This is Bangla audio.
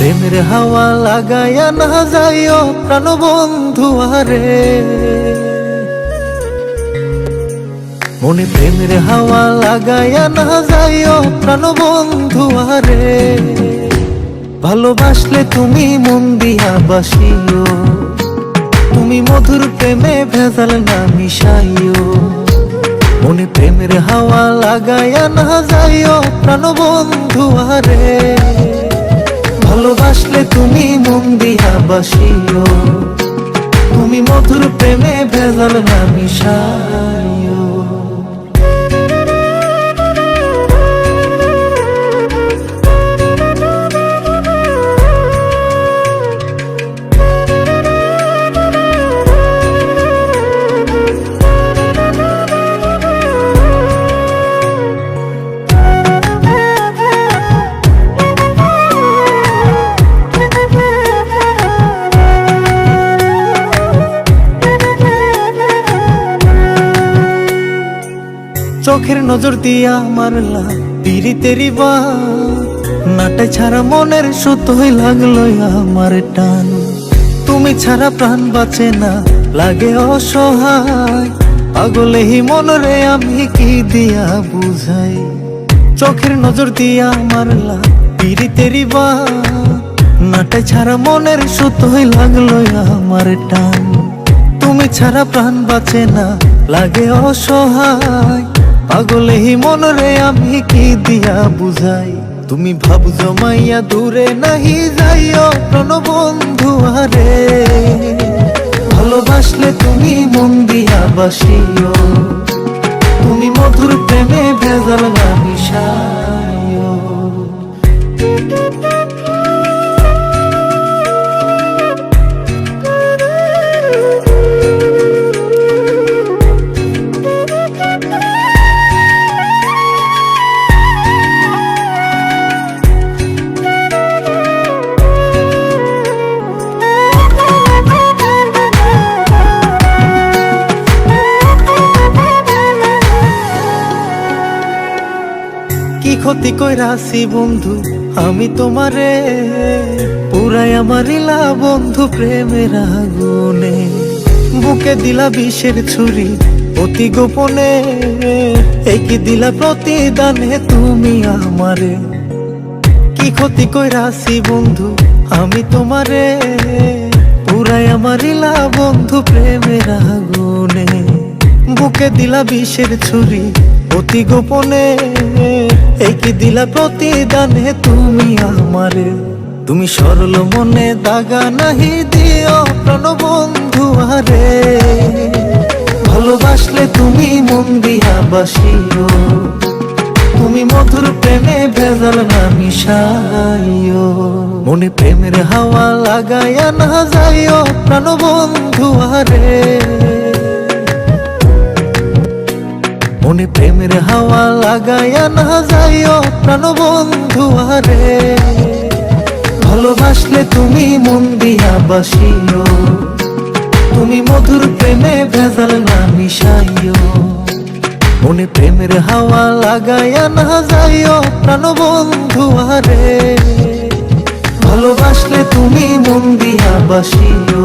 প্রেমের হাওয়া লাগায়া না যাইও প্রাণ বন্ধু আরে, মনে প্রেমের হাওয়া লাগায়া না যাইও প্রাণ বন্ধু আরে। ভালোবাসলে তুমি মন দিয়া বাসিও, তুমি মধুর প্রেমে ভেজাল না মিশাইও। মনে প্রেমের হাওয়া লাগায়া না যাইও প্রাণ বন্ধু আরে। ভালোবাসলে তুমি মন দিয়া বাসিও, তুমি মধুর প্রেমে ভেজাল না মিশাইও। চোখের নজর দিয়া মারলা পিরিতেরি বান, নাটাই ছাড়া মনের সুতোই লাগলো আমার টান। তুমি ছাড়া প্রাণ বাঁচে না, লাগে অসহায়, পাগলেই মন রে আমি কি দিয়া বুঝাই। চোখের নজর দিয়া মারলা পিরিতেরি বান, নাটাই ছাড়া মনের সুতোই লাগলো আমার টান। তুমি ছাড়া প্রাণ বাঁচে না, লাগে অসহায়, পাগলেই মন রে আমি কি দিয়া বুঝাই। তুমি ভাব জমাইয়া দূরে নাহি যাইও প্রাণ বন্ধু আরে। ভালোবাসলে তুমি মন দিয়া বাসিও, তুমি মধুর প্রেমে ভেজাল না মিশাইও। কি ক্ষতি কইরাছি বন্ধু আমি তোমারে, পুরাই আমার ইলা বন্ধু প্রেমের আগুনে। বুকে দিলা বিষের ছুরি অতি গোপনে, একই দিলা প্রতিদানে তুমি আমারে। কি ক্ষতি কইরাছি বন্ধু আমি তোমারে, পুরাই আমার ইলা বন্ধু প্রেমের আগুনে। বুকে দিলা বিষের ছুরি অতি গোপনে, একই দিলা প্রতিদানে তুমি আমারে। তুমি সরল মনে দাগা নাহি দিও প্রাণ বন্ধু আরে। ভালোবাসলে তুমি মন দিয়া বাসিও, তুমি মধুর প্রেমে ভেজাল না মিশাইও। মনে প্রেমের হাওয়া লাগায়া না যাইও প্রাণ বন্ধু আরে। মনে প্রেমের হাওয়া লাগায়া না যাইও প্রাণ বন্ধু আরে। ভালোবাসলে তুমি মন দিয়া বাসিও, তুমি মধুর প্রেমে ভেজাল না মিশাইও। মনে প্রেমের হাওয়া লাগায়া না যাইও প্রাণ বন্ধু আরে। ভালোবাসলে তুমি মন দিয়া বাসিও,